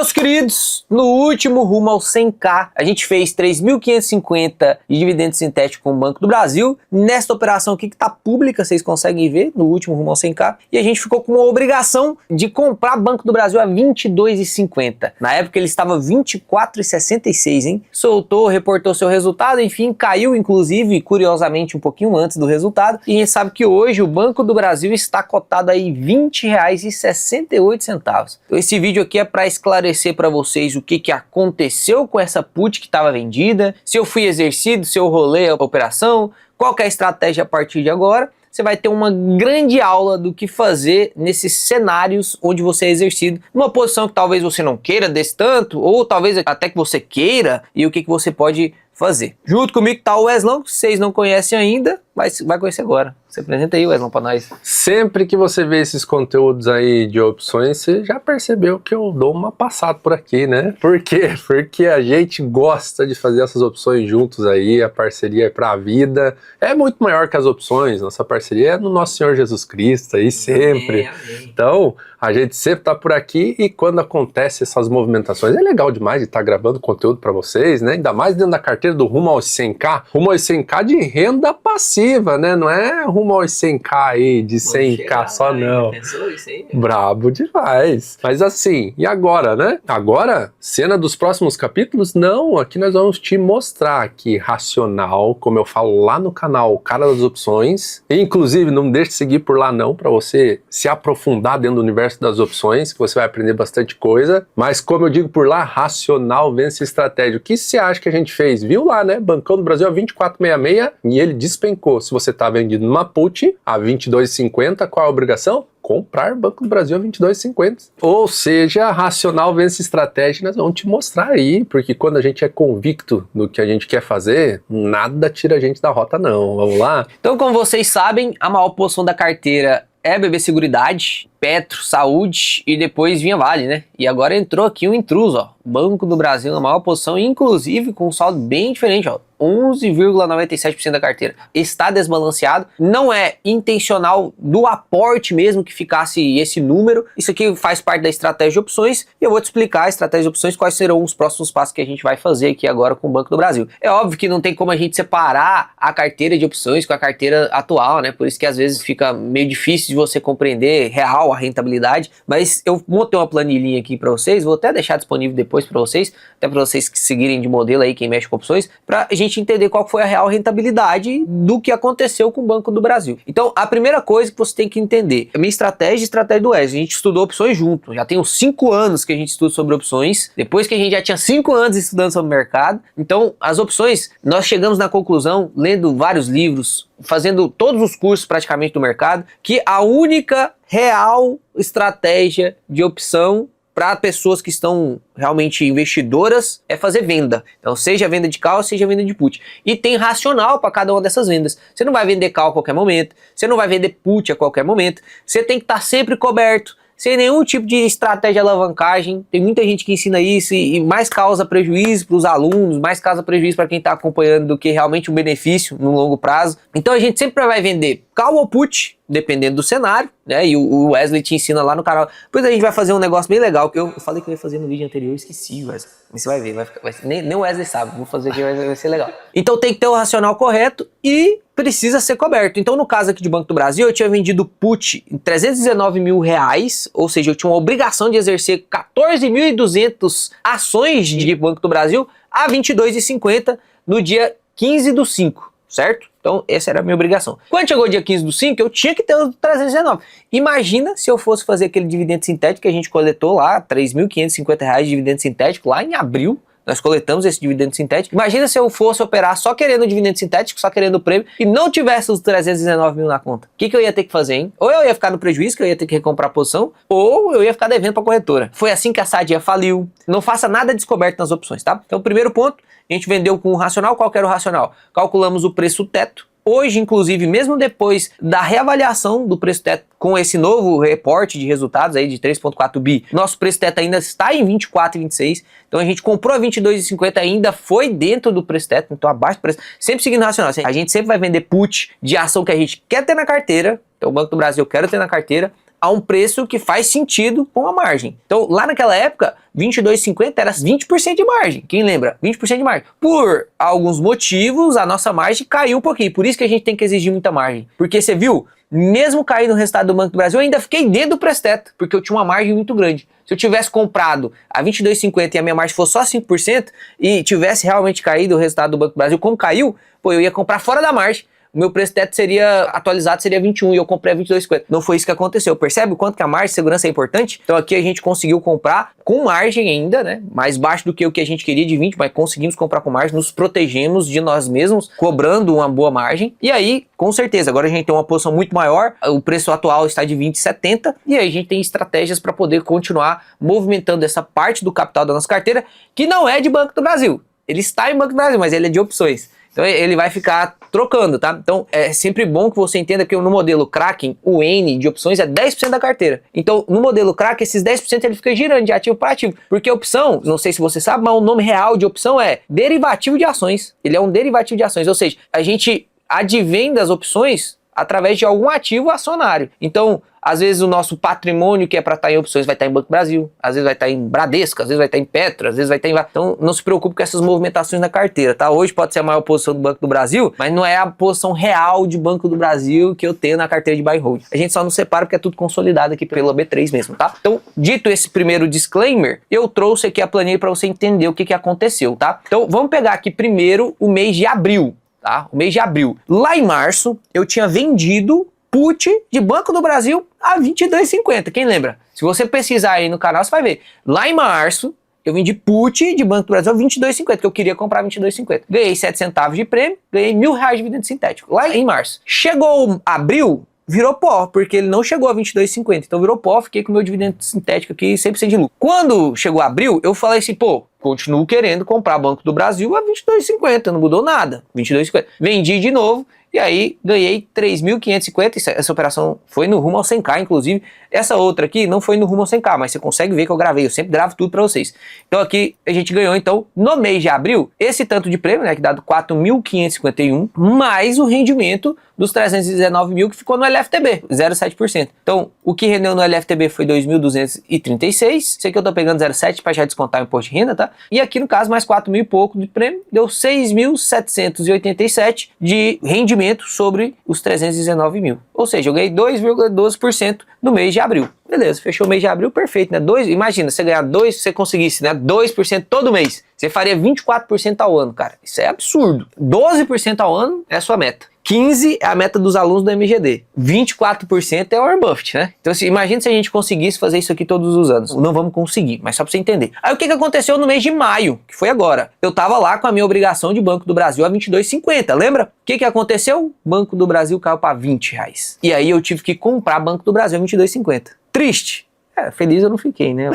Meus queridos, no último rumo ao 100k, a gente fez 3.550 de dividendo sintético com o Banco do Brasil. Nesta operação aqui que está pública, vocês conseguem ver, no último rumo ao 100k. E a gente ficou com uma obrigação de comprar Banco do Brasil a 22,50. Na época ele estava 24,66, hein? Soltou, reportou seu resultado, enfim, caiu inclusive, curiosamente, um pouquinho antes do resultado. E a gente sabe que hoje o Banco do Brasil está cotado aí R$ 20,68. Então esse vídeo aqui é para esclarecer para vocês o que aconteceu com essa put que estava vendida, se eu fui exercido, se eu rolei a operação, qual que é a estratégia a partir de agora. Você vai ter uma grande aula do que fazer nesses cenários onde você é exercido, numa posição que talvez você não queira desse tanto, ou talvez até que você queira, e o que você pode fazer. Junto comigo está o Weslão, que vocês não conhecem ainda, mas vai conhecer agora. Você apresenta aí, Weslão, para nós. Sempre que você vê esses conteúdos aí de opções, você já percebeu que eu dou uma passada por aqui, né? Por quê? Porque a gente gosta de fazer essas opções juntos aí, a parceria é pra vida. É muito maior que as opções, nossa parceria é no nosso Senhor Jesus Cristo aí sempre. Amém. Então, a gente sempre tá por aqui e quando acontece essas movimentações, é legal demais de estar gravando conteúdo para vocês, né? Ainda mais dentro da carteira do Rumo aos 100k, Rumo aos 100k de renda passiva, né? Não é rumo aos 100k aí, de 100k só não. Pensou isso aí? Brabo demais. Mas assim, e agora, né? Agora, cena dos próximos capítulos? Não, aqui nós vamos te mostrar que racional, como eu falo lá no canal Cara das Opções, e, inclusive não deixe de seguir por lá não, para você se aprofundar dentro do universo das opções, que você vai aprender bastante coisa, mas como eu digo por lá, racional vence estratégia. O que você acha que a gente fez? Viu lá, né? Bancão do Brasil a 24,66 e ele despencou. Se você tá vendido numa put a 22,50, qual é a obrigação? Comprar Banco do Brasil a 22,50. Ou seja, racional vence estratégia, nós vamos te mostrar aí, porque quando a gente é convicto do que a gente quer fazer, nada tira a gente da rota não. Vamos lá? Então, como vocês sabem, a maior posição da carteira é BB Seguridade, Petro, Saúde e depois vinha Vale, né? E agora entrou aqui um intruso, ó. Banco do Brasil na maior posição, inclusive com um saldo bem diferente, ó. 11,97% da carteira. Está desbalanceado. Não é intencional do aporte mesmo que ficasse esse número. Isso aqui faz parte da estratégia de opções e eu vou te explicar a estratégia de opções, quais serão os próximos passos que a gente vai fazer aqui agora com o Banco do Brasil. É óbvio que não tem como a gente separar a carteira de opções com a carteira atual, né? Por isso que às vezes fica meio difícil de você compreender real a rentabilidade, mas eu montei uma planilhinha aqui para vocês, vou até deixar disponível depois para vocês, até para vocês que seguirem de modelo aí, quem mexe com opções, para a gente entender qual foi a real rentabilidade do que aconteceu com o Banco do Brasil. Então, a primeira coisa que você tem que entender, a minha estratégia e a estratégia do Wesley, a gente estudou opções junto, já tem uns 5 anos que a gente estuda sobre opções, depois que a gente já tinha 5 anos estudando sobre o mercado. Então, as opções, nós chegamos na conclusão, lendo vários livros, fazendo todos os cursos praticamente do mercado, que a única real estratégia de opção para pessoas que estão realmente investidoras é fazer venda. Então, seja venda de call, seja venda de put. E tem racional para cada uma dessas vendas. Você não vai vender call a qualquer momento, você não vai vender put a qualquer momento, você tem que estar sempre coberto, sem nenhum tipo de estratégia de alavancagem. Tem muita gente que ensina isso e mais causa prejuízo para os alunos, mais causa prejuízo para quem está acompanhando do que realmente um benefício no longo prazo. Então a gente sempre vai vender call ou put, dependendo do cenário, né? E o Wesley te ensina lá no canal. Depois a gente vai fazer um negócio bem legal, que eu falei que eu ia fazer no vídeo anterior, eu esqueci, Wesley. Mas você vai ver, nem o Wesley sabe, vou fazer aqui, vai ser legal. Então tem que ter o racional correto e precisa ser coberto. Então no caso aqui de Banco do Brasil, eu tinha vendido put em 319 mil reais, ou seja, eu tinha uma obrigação de exercer 14.200 ações de Banco do Brasil a 22,50 no dia 15/5, certo? Então, essa era a minha obrigação. Quando chegou o dia 15/5, eu tinha que ter os 319. Imagina se eu fosse fazer aquele dividendo sintético que a gente coletou lá, R$ 3.550 de dividendo sintético lá em abril. Nós coletamos esse dividendo sintético. Imagina se eu fosse operar só querendo o dividendo sintético, só querendo o prêmio, e não tivesse os 319 mil na conta. O que eu ia ter que fazer, hein? Ou eu ia ficar no prejuízo, que eu ia ter que recomprar a posição, ou eu ia ficar devendo para a corretora. Foi assim que a Sadia faliu. Não faça nada descoberto nas opções, tá? Então, primeiro ponto, a gente vendeu com o racional. Qual que era o racional? Calculamos o preço teto. Hoje, inclusive, mesmo depois da reavaliação do preço teto com esse novo reporte de resultados aí de 3,4 bi, nosso preço teto ainda está em 24,26. Então a gente comprou a 22,50, ainda foi dentro do preço teto, então abaixo do preço, sempre seguindo racional. A gente sempre vai vender put de ação que a gente quer ter na carteira. Então o Banco do Brasil eu quero ter na carteira a um preço que faz sentido com a margem. Então, lá naquela época, 22,50 era 20% de margem. Quem lembra? 20% de margem. Por alguns motivos, a nossa margem caiu um pouquinho. Por isso que a gente tem que exigir muita margem. Porque você viu, mesmo caindo no resultado do Banco do Brasil, eu ainda fiquei dentro do pré-teto, porque eu tinha uma margem muito grande. Se eu tivesse comprado a 22,50 e a minha margem fosse só 5% e tivesse realmente caído o resultado do Banco do Brasil, como caiu, pô, eu ia comprar fora da margem. O meu preço teto seria atualizado, seria 21 e eu comprei a 22,50. Não foi isso que aconteceu. Percebe o quanto que a margem de segurança é importante? Então aqui a gente conseguiu comprar com margem ainda, né? Mais baixo do que o que a gente queria de 20, mas conseguimos comprar com margem, nos protegemos de nós mesmos, cobrando uma boa margem. E aí, com certeza, agora a gente tem uma posição muito maior, o preço atual está de 20,70 e aí a gente tem estratégias para poder continuar movimentando essa parte do capital da nossa carteira, que não é de Banco do Brasil. Ele está em Banco do Brasil, mas ele é de opções. Então ele vai ficar trocando, tá? Então é sempre bom que você entenda que no modelo Kraken, o N de opções é 10% da carteira. Então no modelo Kraken, esses 10% ele fica girando de ativo para ativo. Porque a opção, não sei se você sabe, mas o nome real de opção é derivativo de ações. Ele é um derivativo de ações, ou seja, a gente advém das opções através de algum ativo acionário. Então, às vezes o nosso patrimônio que é para estar em opções vai estar em Banco do Brasil, às vezes vai estar em Bradesco, às vezes vai estar em Petro, às vezes vai estar em... Então não se preocupe com essas movimentações na carteira, tá? Hoje pode ser a maior posição do Banco do Brasil, mas não é a posição real de Banco do Brasil que eu tenho na carteira de buy and hold. A gente só não separa porque é tudo consolidado aqui pela B3 mesmo, tá? Então, dito esse primeiro disclaimer, eu trouxe aqui a planilha para você entender o que aconteceu, tá? Então vamos pegar aqui primeiro o mês de abril, tá? O mês de abril. Lá em março, eu tinha vendido put de Banco do Brasil a 22,50. Quem lembra? Se você pesquisar aí no canal, você vai ver. Lá em março, eu vendi put de Banco do Brasil a 22,50, que eu queria comprar 22,50. Ganhei 7 centavos de prêmio, ganhei R$1.000 de dividendo sintético. Lá em março. Chegou abril, virou pó, porque ele não chegou a 22,50. Então virou pó, fiquei com o meu dividendo sintético aqui 100% de lucro. Quando chegou abril, eu falei assim, pô, continuo querendo comprar Banco do Brasil a 22,50, não mudou nada. 22,50. Vendi de novo. E aí ganhei 3.550, essa operação foi no rumo ao 100k, inclusive. Essa outra aqui não foi no rumo ao 100k, mas você consegue ver que eu gravei, eu sempre gravo tudo para vocês. Então aqui a gente ganhou, então, no mês de abril, esse tanto de prêmio, né, que dado 4.551, mais o rendimento dos 319 mil que ficou no LFTB, 0,7%. Então, o que rendeu no LFTB foi 2.236, isso aqui eu tô pegando 0,7 para já descontar o imposto de renda, tá? E aqui no caso, mais 4 mil e pouco de prêmio, deu 6.787 de rendimento sobre os 319 mil. Ou seja, eu ganhei 2,12% no mês de abril. Beleza, fechou o mês de abril, perfeito, né? Imagina, você ganhar 2%, se você conseguisse, né? 2% todo mês. Você faria 24% ao ano, cara. Isso é absurdo. 12% ao ano é a sua meta. 15% é a meta dos alunos do MGD. 24% é o Warren Buffett, né? Então, imagina se a gente conseguisse fazer isso aqui todos os anos. Não vamos conseguir, mas só pra você entender. Aí, o que aconteceu no mês de maio, que foi agora? Eu tava lá com a minha obrigação de Banco do Brasil a 22,50, lembra? O que aconteceu? Banco do Brasil caiu pra R$20. E aí, eu tive que comprar Banco do Brasil a 22,50. Triste. Feliz eu não fiquei, né?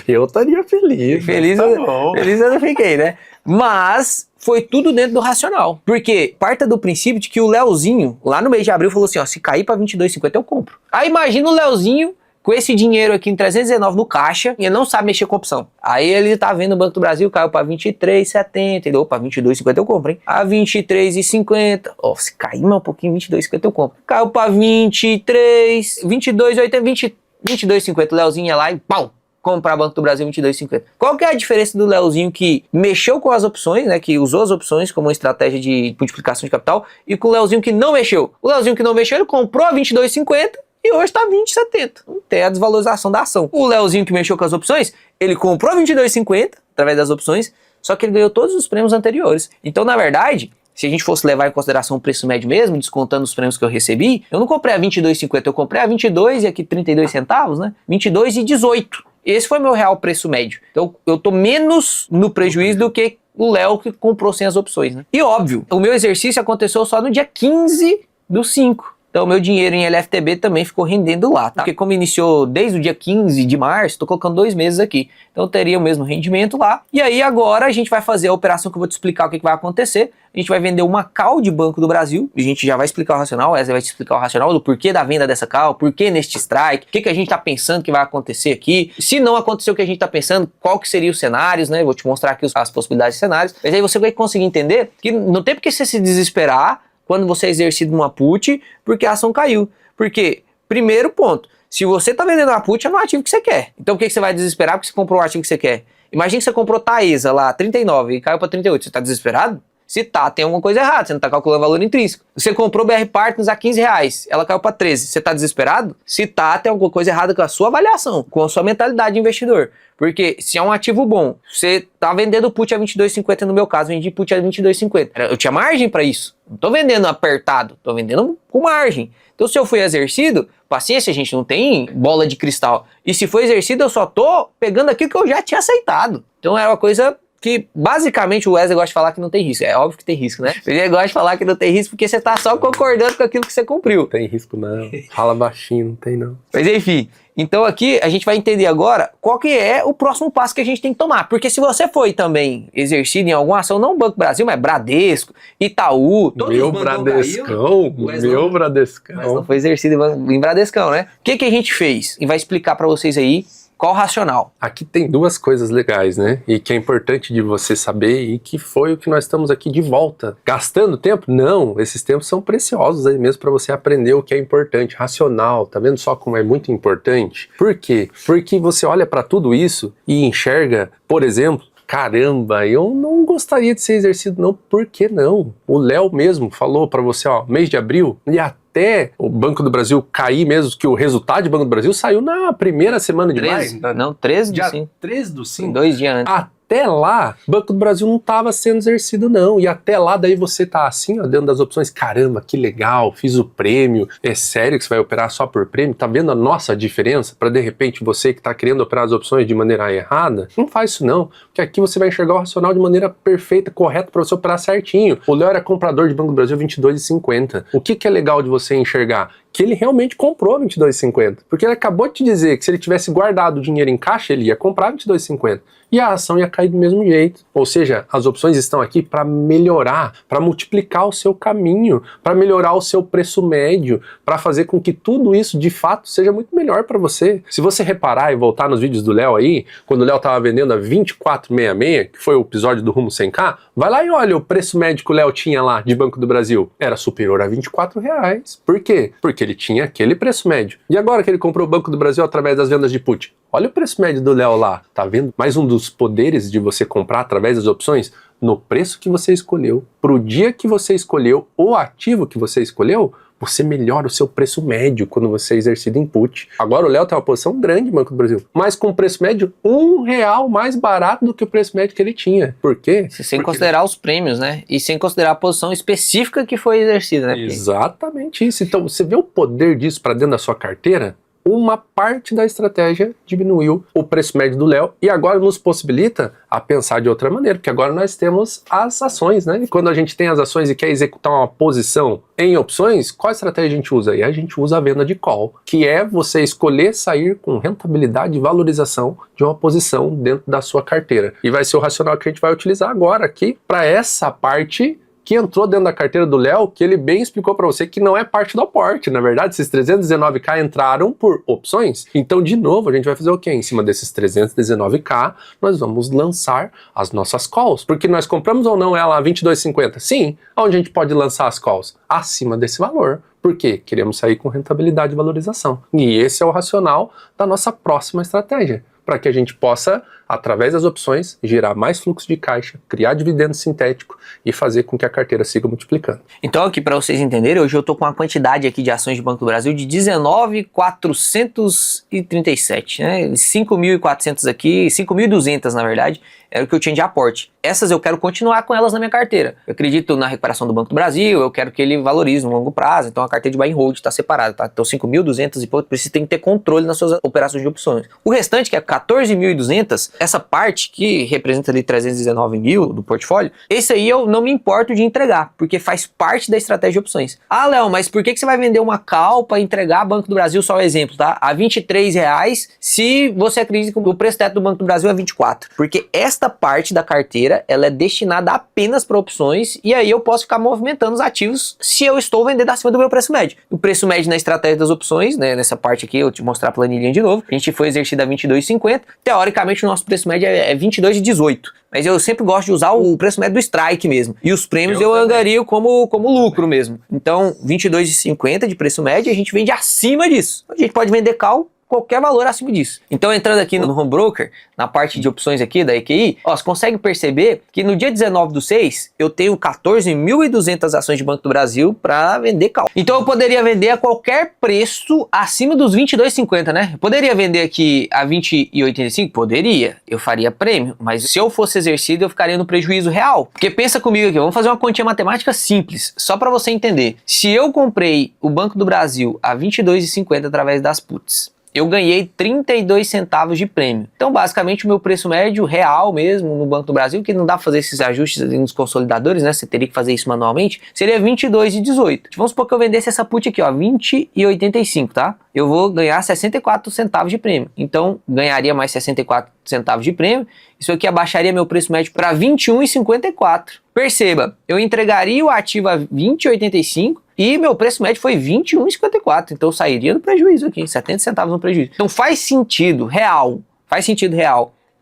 Eu estaria feliz. Feliz eu não fiquei, né? Mas foi tudo dentro do racional. Porque parta do princípio de que o Leozinho, lá no mês de abril, falou assim, ó, se cair pra 22,50 eu compro. Aí imagina o Leozinho com esse dinheiro aqui em 319 no caixa e ele não sabe mexer com opção. Aí ele tá vendo o Banco do Brasil, caiu pra 23,70, ele, opa, 22,50 eu compro, hein? A 23,50, ó, se cair mais um pouquinho, 22,50 eu compro. Caiu pra 23, 22,80, 22,50, o Leozinho ia lá e pau! Comprar Banco do Brasil 22,50. Qual que é a diferença do Leozinho que mexeu com as opções, né, que usou as opções como uma estratégia de multiplicação de capital, e com o Leozinho que não mexeu? O Leozinho que não mexeu, ele comprou a 22,50 e hoje tá 20,70. Não tem a desvalorização da ação. O Leozinho que mexeu com as opções, ele comprou a 22,50 através das opções, só que ele ganhou todos os prêmios anteriores. Então, na verdade, se a gente fosse levar em consideração o preço médio mesmo, descontando os prêmios que eu recebi, eu não comprei a 22,50, eu comprei a 22 e aqui 32 centavos, né? 22,18. Esse foi meu real preço médio. Então eu tô menos no prejuízo do que o Léo que comprou sem as opções, né? E óbvio, o meu exercício aconteceu só no dia 15/5. Então, meu dinheiro em LFTB também ficou rendendo lá, tá? Porque como iniciou desde o dia 15 de março, tô colocando 2 meses aqui. Então, teria o mesmo rendimento lá. E aí, agora, a gente vai fazer a operação que eu vou te explicar o que vai acontecer. A gente vai vender uma call de Banco do Brasil. A gente já vai explicar o racional. Essa vai te explicar o racional do porquê da venda dessa call, porquê neste strike, o que a gente tá pensando que vai acontecer aqui. Se não acontecer o que a gente tá pensando, qual que seriam os cenários, né? Vou te mostrar aqui as possibilidades de cenários. Mas aí você vai conseguir entender que não tem por que você se desesperar quando você é exercido numa put, porque a ação caiu. Porque, primeiro ponto, Se você tá vendendo uma put, é no ativo que você quer. Então por que você vai desesperar porque você comprou o ativo que você quer? Imagina que você comprou Taesa lá, 39 e caiu para 38. Você tá desesperado? Se tá, tem alguma coisa errada, você não tá calculando valor intrínseco. Você comprou BR Partners a R$15, ela caiu para 13. Você tá desesperado? Se tá, tem alguma coisa errada com a sua avaliação, com a sua mentalidade de investidor. Porque se é um ativo bom, você tá vendendo put a 22,50, no meu caso, vendi put a 22,50. Eu tinha margem para isso. Não tô vendendo apertado, tô vendendo com margem. Então se eu fui exercido, paciência, gente, não tem bola de cristal. E se foi exercido, eu só tô pegando aquilo que eu já tinha aceitado. Então era uma coisa que basicamente o Wesley gosta de falar que não tem risco. É óbvio que tem risco, né? Ele gosta de falar que não tem risco porque você tá só concordando com aquilo que você cumpriu. Não tem risco não. Fala baixinho, não tem não. Mas enfim, então aqui a gente vai entender agora qual que é o próximo passo que a gente tem que tomar. Porque se você foi também exercido em alguma ação, não Banco Brasil, mas Bradesco, Itaú, todos meu os bancos Bradescão, meu Bradescão. Mas não foi exercido em Bradescão, né? O que que a gente fez? E vai explicar para vocês aí qual o racional. Aqui tem duas coisas legais, né? E que é importante de você saber e que foi o que nós estamos aqui de volta. Gastando tempo? Não, esses tempos são preciosos aí mesmo para você aprender o que é importante, racional. Tá vendo só como é muito importante? Por quê? Porque você olha para tudo isso e enxerga, por exemplo, caramba, eu não gostaria de ser exercido não, por que não? O Léo mesmo falou para você, ó, mês de abril, e até o Banco do Brasil cair mesmo, que o resultado do Banco do Brasil saiu na primeira semana de maio. Não, 13 do 5. 13 do 5? 2 dias antes. Até lá, o Banco do Brasil não estava sendo exercido não, e até lá daí você tá assim, ó, dentro das opções, caramba, que legal, fiz o prêmio, é sério que você vai operar só por prêmio? Tá vendo a nossa diferença? Para de repente você que tá querendo operar as opções de maneira errada, não faz isso não, porque aqui você vai enxergar o racional de maneira perfeita, correta para você operar certinho. O Léo era comprador de Banco do Brasil 22,50. O que é legal de você enxergar? Que ele realmente comprou 22,50, porque ele acabou de te dizer que se ele tivesse guardado o dinheiro em caixa, ele ia comprar 22,50 e a ação ia cair do mesmo jeito. Ou seja, as opções estão aqui para melhorar, para multiplicar o seu caminho, para melhorar o seu preço médio, para fazer com que tudo isso de fato seja muito melhor para você. Se você reparar e voltar nos vídeos do Léo aí, quando o Léo estava vendendo a 24,66, que foi o episódio do Rumo 100K, vai lá e olha o preço médio que o Léo tinha lá de Banco do Brasil. Era superior a R$24. Por quê? Porque ele tinha aquele preço médio. E agora que ele comprou o Banco do Brasil através das vendas de put, olha o preço médio do Léo lá, tá vendo? Mais um dos poderes de você comprar através das opções, no preço que você escolheu, pro dia que você escolheu, o ativo que você escolheu, você melhora o seu preço médio quando você exercita em put. Agora o Léo tem uma posição grande no Banco do Brasil, mas com preço médio R$1 mais barato do que o preço médio que ele tinha. Por quê? Sem considerar os prêmios, né? E sem considerar a posição específica que foi exercida, né? Exatamente isso. Então você vê o poder disso para dentro da sua carteira? Uma parte da estratégia diminuiu o preço médio do Léo e agora nos possibilita a pensar de outra maneira, porque agora nós temos as ações, né? E quando a gente tem as ações e quer executar uma posição em opções, qual estratégia a gente usa? E a gente usa a venda de call, que é você escolher sair com rentabilidade e valorização de uma posição dentro da sua carteira. E vai ser o racional que a gente vai utilizar agora aqui para essa parte que entrou dentro da carteira do Léo, que ele bem explicou para você que não é parte do aporte. Na verdade, esses 319k entraram por opções. Então, de novo, a gente vai fazer o quê? Em cima desses 319k, nós vamos lançar as nossas calls. Porque nós compramos ou não ela a 22,50? Sim. Onde a gente pode lançar as calls? Acima desse valor. Por quê? Queremos sair com rentabilidade e valorização. E esse é o racional da nossa próxima estratégia, para que a gente possa, através das opções, gerar mais fluxo de caixa, criar dividendo sintético e fazer com que a carteira siga multiplicando. Então aqui para vocês entenderem, hoje eu tô com uma quantidade aqui de ações de Banco do Brasil de 19.437, né? 5.400 aqui, 5.200 na verdade, era o que eu tinha de aporte. Essas eu quero continuar com elas na minha carteira. Eu acredito na recuperação do Banco do Brasil, eu quero que ele valorize no longo prazo, então a carteira de buy and hold está separada, tá? Então 5.200 e pouco, você tem que ter controle nas suas operações de opções. O restante, que é 14.200, essa parte que representa ali 319 mil do portfólio, esse aí eu não me importo de entregar, porque faz parte da estratégia de opções. Ah, Léo, mas por que você vai vender uma call para entregar Banco do Brasil, só um exemplo, tá? A R$23, se você acredita que o preço teto do Banco do Brasil é 24. Porque esta parte da carteira, ela é destinada apenas para opções, e aí eu posso ficar movimentando os ativos se eu estou vendendo acima do meu preço médio. O preço médio na estratégia das opções, né, nessa parte aqui, eu te mostrar a planilhinha de novo, a gente foi exercido a 22,50, teoricamente o nosso preço médio é 22,18. Mas eu sempre gosto de usar o preço médio do strike mesmo. E os prêmios eu angario como lucro mesmo. Então, 22,50 de preço médio, a gente vende acima disso. A gente pode vender call qualquer valor acima disso. Então, entrando aqui no Home Broker, na parte de opções aqui da EQI, ó, você consegue perceber que no dia 19/6, eu tenho 14.200 ações de Banco do Brasil para vender call. Então, eu poderia vender a qualquer preço acima dos 22,50, né? Eu poderia vender aqui a 20,85? Poderia. Eu faria prêmio. Mas se eu fosse exercido, eu ficaria no prejuízo real. Porque pensa comigo aqui, vamos fazer uma continha matemática simples, só para você entender. Se eu comprei o Banco do Brasil a 22,50 através das puts, eu ganhei 32 centavos de prêmio. Então, basicamente, o meu preço médio real mesmo no Banco do Brasil, que não dá pra fazer esses ajustes ali nos consolidadores, né? Você teria que fazer isso manualmente, seria 22,18. Vamos supor que eu vendesse essa put aqui, ó, 20,85, tá? Eu vou ganhar 64 centavos de prêmio. Então, ganharia mais 64 centavos de prêmio. Isso aqui abaixaria meu preço médio para 21,54. Perceba, eu entregaria o ativo a 20,85 e meu preço médio foi 21,54. Então eu sairia no prejuízo aqui, 70 centavos no prejuízo. Então faz sentido real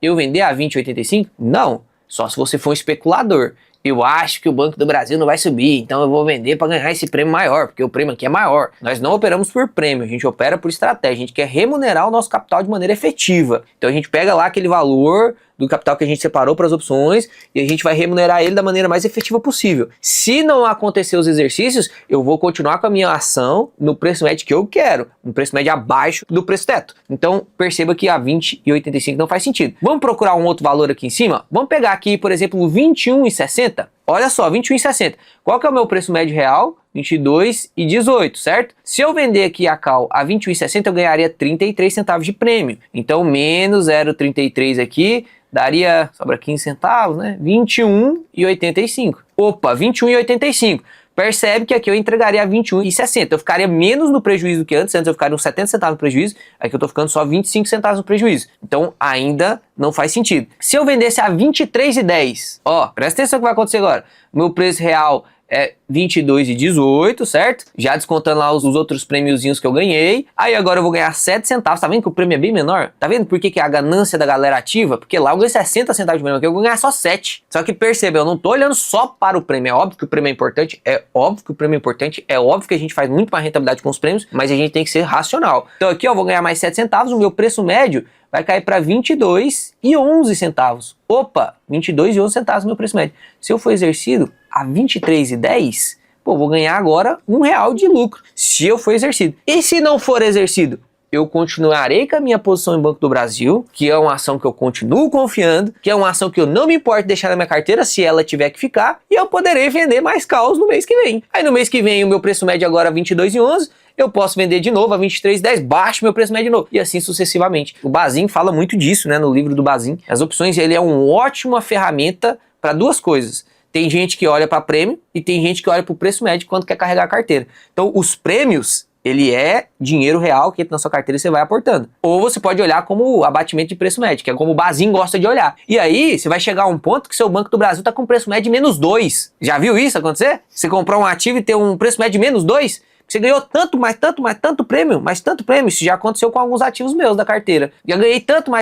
eu vender a 20,85? Não, só se você for um especulador. Eu acho que o Banco do Brasil não vai subir, então eu vou vender para ganhar esse prêmio maior, porque o prêmio aqui é maior. Nós não operamos por prêmio, a gente opera por estratégia, a gente quer remunerar o nosso capital de maneira efetiva. Então a gente pega lá aquele valor do capital que a gente separou para as opções e a gente vai remunerar ele da maneira mais efetiva possível. Se não acontecer os exercícios, eu vou continuar com a minha ação no preço médio que eu quero, um preço médio abaixo do preço teto. Então perceba que a 20,85 não faz sentido. Vamos procurar um outro valor aqui em cima? Vamos pegar aqui, por exemplo, o 21,60. Olha só, 21,60. Qual que é o meu preço médio real? 22,18, certo? Se eu vender aqui a call a 21,60, eu ganharia 33 centavos de prêmio. Então, menos 0,33 aqui, daria, sobra 15 centavos, né? 21,85. Opa, 21,85. Percebe que aqui eu entregaria a 21,60. Eu ficaria menos no prejuízo do que antes. Antes eu ficaria uns 70 centavos no prejuízo. Aqui eu tô ficando só 25 centavos no prejuízo. Então, ainda não faz sentido. Se eu vendesse a 23,10, ó, presta atenção no que vai acontecer agora. Meu preço real é 22,18, certo? Já descontando lá os outros prêmiozinhos que eu ganhei. Aí agora eu vou ganhar 7 centavos. Tá vendo que o prêmio é bem menor? Tá vendo por que é a ganância da galera ativa? Porque lá eu ganhei 60 centavos de prêmio, aqui eu vou ganhar só 7. Só que perceba, eu não tô olhando só para o prêmio. É óbvio que o prêmio é importante, é óbvio que o prêmio é importante, é óbvio que a gente faz muito mais rentabilidade com os prêmios, mas a gente tem que ser racional. Então aqui eu vou ganhar mais 7 centavos, o meu preço médio vai cair para 22,11 centavos. Opa, 22,11 centavos no meu preço médio. Se eu for exercido a 23,10, pô, vou ganhar agora R$1 de lucro, se eu for exercido. E se não for exercido? Eu continuarei com a minha posição em Banco do Brasil, que é uma ação que eu continuo confiando, que é uma ação que eu não me importo deixar na minha carteira se ela tiver que ficar, e eu poderei vender mais calls no mês que vem. Aí no mês que vem o meu preço médio agora é 22,11, eu posso vender de novo a 23,10, baixo meu preço médio de novo, e assim sucessivamente. O Bazin fala muito disso, né, no livro do Bazin. As opções, ele é uma ótima ferramenta para duas coisas. Tem gente que olha para prêmio e tem gente que olha para o preço médio quando quer carregar a carteira. Então os prêmios, ele é dinheiro real que entra na sua carteira e você vai aportando. Ou você pode olhar como abatimento de preço médio, que é como o Bazin gosta de olhar. E aí, você vai chegar a um ponto que seu Banco do Brasil está com preço médio de -2. Já viu isso acontecer? Você comprar um ativo e ter um preço médio de -2? Você ganhou tanto prêmio, isso já aconteceu com alguns ativos meus da carteira. Já ganhei tanto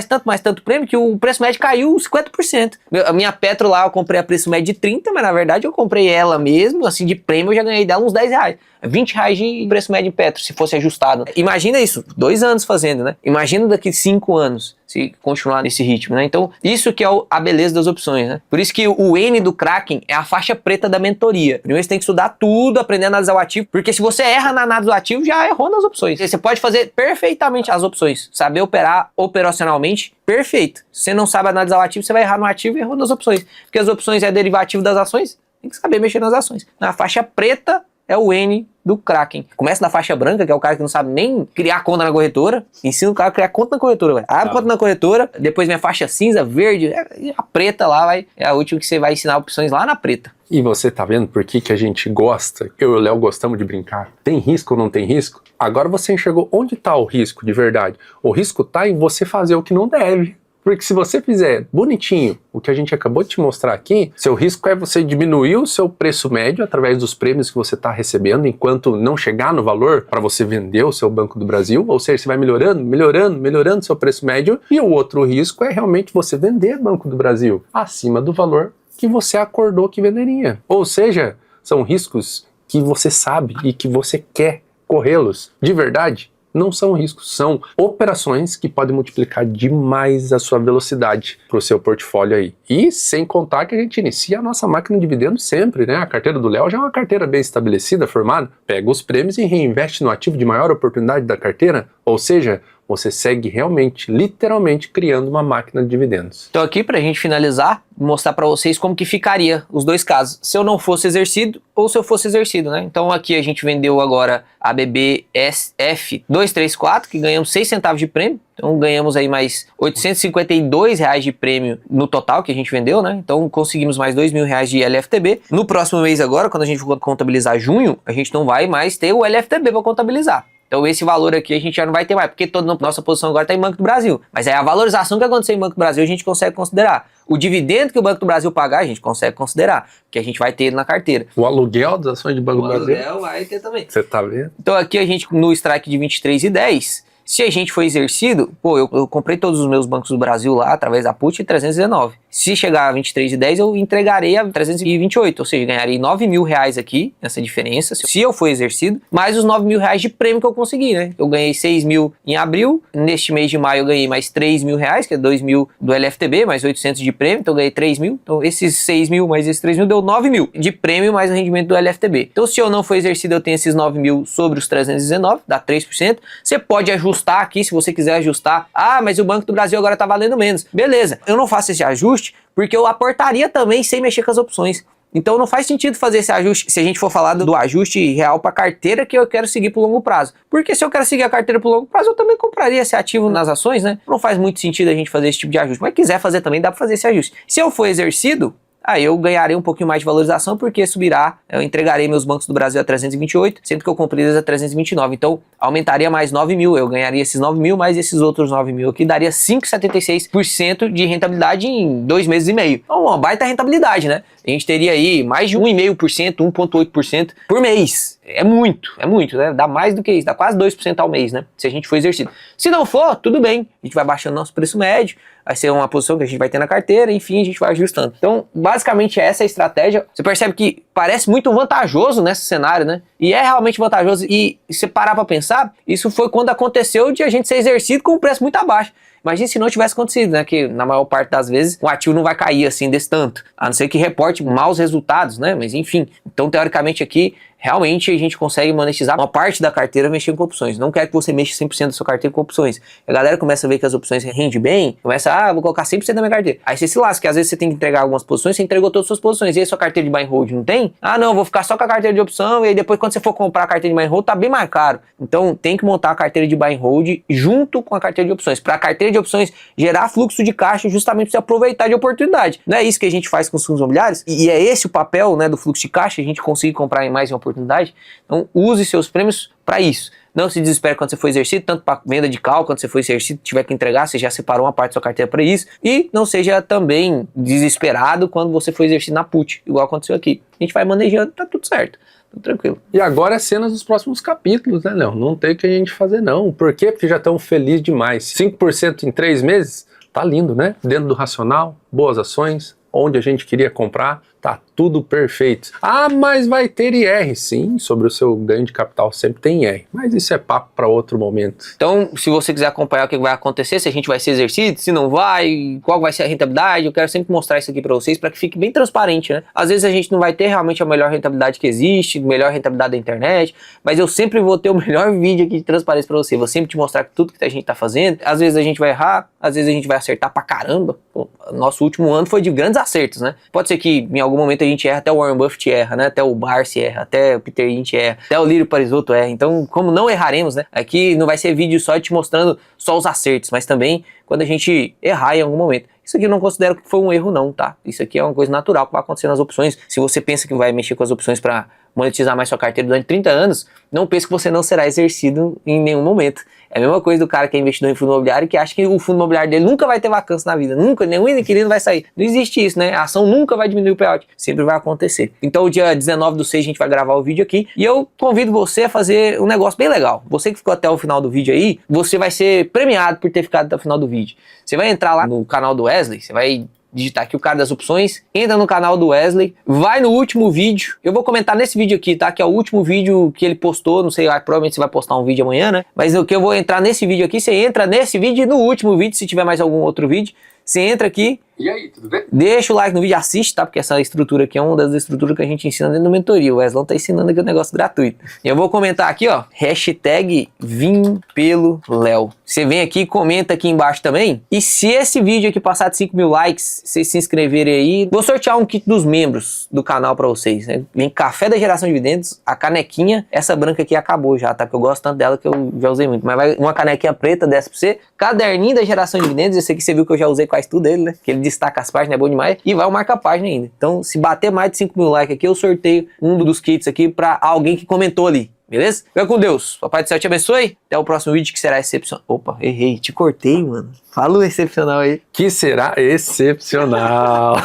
prêmio que o preço médio caiu 50%. A minha Petro lá eu comprei a preço médio de 30, mas na verdade eu comprei ela mesmo, assim, de prêmio eu já ganhei dela uns R$10. R$20 de preço médio em Petro, se fosse ajustado. Imagina isso, 2 anos fazendo, né? Imagina daqui 5 anos, se continuar nesse ritmo, né? Então, isso que é a beleza das opções, né? Por isso que o N do Kraken é a faixa preta da mentoria. Primeiro você tem que estudar tudo, aprender a analisar o ativo, porque se você erra na análise do ativo, já errou nas opções. Você pode fazer perfeitamente as opções, saber operar operacionalmente, perfeito. Se você não sabe analisar o ativo, você vai errar no ativo e errou nas opções. Porque as opções é derivativo das ações, tem que saber mexer nas ações. Na faixa preta é o N do Kraken. Começa na faixa branca, que é o cara que não sabe nem criar conta na corretora. Ensina o cara a criar conta na corretora, velho. Abre conta na corretora, depois vem a faixa cinza, verde, a preta lá, é a última que você vai ensinar opções lá na preta. E você tá vendo por que a gente gosta? Eu e o Léo gostamos de brincar. Tem risco ou não tem risco? Agora você enxergou onde tá o risco de verdade. O risco tá em você fazer o que não deve. Porque se você fizer bonitinho o que a gente acabou de te mostrar aqui, seu risco é você diminuir o seu preço médio através dos prêmios que você está recebendo enquanto não chegar no valor para você vender o seu Banco do Brasil, ou seja, você vai melhorando seu preço médio, e o outro risco é realmente você vender Banco do Brasil acima do valor que você acordou que venderia. Ou seja, são riscos que você sabe e que você quer corrê-los. De verdade, não são riscos, são operações que podem multiplicar demais a sua velocidade para o seu portfólio aí. E sem contar que a gente inicia a nossa máquina de dividendos sempre, né? A carteira do Léo já é uma carteira bem estabelecida, formada. Pega os prêmios e reinveste no ativo de maior oportunidade da carteira, ou seja, você segue realmente, literalmente, criando uma máquina de dividendos. Então aqui, pra gente finalizar, mostrar pra vocês como que ficaria os dois casos, se eu não fosse exercido ou se eu fosse exercido, né? Então aqui a gente vendeu agora a BBSF 234, que ganhamos 6 centavos de prêmio, então ganhamos aí mais R$852 de prêmio no total que a gente vendeu, né? Então conseguimos mais R$2.000 de LFTB. No próximo mês agora, quando a gente for contabilizar junho, a gente não vai mais ter o LFTB para contabilizar. Então esse valor aqui a gente já não vai ter mais, porque toda a nossa posição agora está em Banco do Brasil. Mas aí a valorização que aconteceu em Banco do Brasil a gente consegue considerar. O dividendo que o Banco do Brasil pagar a gente consegue considerar, que a gente vai ter ele na carteira. O aluguel das ações de Banco do Brasil? O aluguel vai ter também. Você tá vendo? Então aqui a gente, no strike de 23,10, se a gente for exercido, pô, eu comprei todos os meus bancos do Brasil lá, através da put, em 319. Se chegar a 23,10, eu entregarei a 328, ou seja, ganharei R$9.000 aqui, nessa diferença, se eu for exercido, mais os R$9.000 de prêmio que eu consegui, né? Eu ganhei 6.000 em abril, neste mês de maio eu ganhei mais R$3.000, que é 2.000 do LFTB, mais 800 de prêmio, então eu ganhei 3.000. Então esses 6.000 mais esses 3.000 deu 9.000 de prêmio mais o rendimento do LFTB. Então se eu não for exercido, eu tenho esses 9.000 sobre os 319, dá 3%. Você pode ajustar aqui, se você quiser ajustar. Ah, mas o Banco do Brasil agora tá valendo menos. Beleza, eu não faço esse ajuste porque eu aportaria também sem mexer com as opções. Então não faz sentido fazer esse ajuste se a gente for falar do ajuste real para carteira que eu quero seguir para o longo prazo. Porque se eu quero seguir a carteira para o longo prazo, eu também compraria esse ativo nas ações, né? Não faz muito sentido a gente fazer esse tipo de ajuste. Mas quiser fazer também, dá para fazer esse ajuste. Se eu for exercido, aí eu ganharei um pouquinho mais de valorização porque subirá, eu entregarei meus bancos do Brasil a 328, sendo que eu comprei eles a 329. Então aumentaria mais 9.000, eu ganharia esses 9.000 mais esses outros 9.000 aqui, daria 5,76% de rentabilidade em 2 meses e meio. Então uma baita rentabilidade, né? A gente teria aí mais de 1,5%, 1,8% por mês. É muito, né? Dá mais do que isso, dá quase 2% ao mês, né? Se a gente for exercido. Se não for, tudo bem. A gente vai baixando nosso preço médio, vai ser uma posição que a gente vai ter na carteira, enfim, a gente vai ajustando. Então, basicamente, essa é a estratégia. Você percebe que parece muito vantajoso nesse cenário, né? E é realmente vantajoso. E se parar pra pensar, isso foi quando aconteceu de a gente ser exercido com um preço muito abaixo. Imagina se não tivesse acontecido, né? Que na maior parte das vezes o ativo não vai cair assim desse tanto. A não ser que reporte maus resultados, né? Mas enfim. Então, teoricamente aqui, realmente a gente consegue monetizar uma parte da carteira mexendo com opções. Não quero que você mexa 100% da sua carteira com opções. A galera começa a ver que as opções rendem bem, começa, vou colocar 100% da minha carteira. Aí você se lasca, que às vezes você tem que entregar algumas posições, você entregou todas as suas posições. E aí sua carteira de buy and hold não tem? Ah, não, vou ficar só com a carteira de opção e aí depois quando você for comprar a carteira de buy and hold tá bem mais caro. Então tem que montar a carteira de buy and hold junto com a carteira de opções. Para a carteira de opções gerar fluxo de caixa justamente para você aproveitar de oportunidade. Não é isso que a gente faz com os fundos imobiliários? E é esse o papel, né, do fluxo de caixa, a gente conseguir comprar mais em oportunidade. Então use seus prêmios para isso. Não se desespere quando você for exercido, tanto para venda de call, quando você for exercido, tiver que entregar, você já separou uma parte da sua carteira para isso. E não seja também desesperado quando você for exercido na put, igual aconteceu aqui. A gente vai manejando, tá tudo certo. Tranquilo. E agora é cenas dos próximos capítulos, né, Léo? Não tem o que a gente fazer, não. Por quê? Porque já estão felizes demais. 5% em 3 meses? Tá lindo, né? Dentro do racional, boas ações, onde a gente queria comprar, tá tudo perfeito. Ah, mas vai ter IR. Sim, sobre o seu ganho de capital sempre tem IR. Mas isso é papo para outro momento. Então, se você quiser acompanhar o que vai acontecer, se a gente vai ser exercido, se não vai, qual vai ser a rentabilidade, eu quero sempre mostrar isso aqui para vocês para que fique bem transparente, né? Às vezes a gente não vai ter realmente a melhor rentabilidade que existe, a melhor rentabilidade da internet, mas eu sempre vou ter o melhor vídeo aqui de transparência para você. Vou sempre te mostrar tudo que a gente tá fazendo. Às vezes a gente vai errar, às vezes a gente vai acertar pra caramba. Pô, nosso último ano foi de grandes acertos, né? Pode ser que em algum momento a gente erra, até o Warren Buffett erra, né? Até o Barsi erra, até o Peter Lynch erra, até o Lírio Parisotto erra. Então, como não erraremos, né? Aqui não vai ser vídeo só te mostrando só os acertos, mas também quando a gente errar em algum momento. Isso aqui eu não considero que foi um erro não, tá? Isso aqui é uma coisa natural que vai acontecer nas opções. Se você pensa que vai mexer com as opções para monetizar mais sua carteira durante 30 anos, não pense que você não será exercido em nenhum momento. É a mesma coisa do cara que é investidor em fundo imobiliário que acha que o fundo imobiliário dele nunca vai ter vacância na vida, nunca, nenhum inquilino vai sair. Não existe isso, né? A ação nunca vai diminuir o payout, sempre vai acontecer. Então, o dia 19/6 a gente vai gravar o vídeo aqui e eu convido você a fazer um negócio bem legal. Você que ficou até o final do vídeo aí, você vai ser premiado por ter ficado até o final do vídeo. Você vai entrar lá no canal do Wesley, você vai digitar aqui o cara das opções, entra no canal do Wesley, vai no último vídeo, eu vou comentar nesse vídeo aqui, tá? Que é o último vídeo que ele postou, não sei, provavelmente você vai postar um vídeo amanhã, né? Mas o que eu vou entrar nesse vídeo aqui, você entra nesse vídeo e no último vídeo, se tiver mais algum outro vídeo, você entra aqui. E aí, tudo bem? Deixa o like no vídeo, assiste, tá? Porque essa estrutura aqui é uma das estruturas que a gente ensina dentro da mentoria. O Wesley tá ensinando aqui um negócio gratuito. E eu vou comentar aqui, ó, hashtag Vim pelo Léo. Você vem aqui e comenta aqui embaixo também. E se esse vídeo aqui passar de 5 mil likes, vocês se inscreverem aí, vou sortear um kit dos membros do canal pra vocês, né? Vem café da Geração Dividendos, a canequinha, essa branca aqui acabou já, tá? Porque eu gosto tanto dela que eu já usei muito. Mas vai uma canequinha preta dessa pra você, caderninho da Geração Dividendos, esse aqui você viu que eu já usei quase tudo dele, né? Que ele destaca as páginas, é bom demais. E vai o marca-página ainda. Então, se bater mais de 5 mil likes aqui, eu sorteio um dos kits aqui pra alguém que comentou ali. Beleza? Fica com Deus. Papai do céu te abençoe. Até o próximo vídeo que será excepcional. Opa, errei. Te cortei, mano. Fala o excepcional aí. Que será excepcional.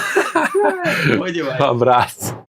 Bom demais. Um abraço.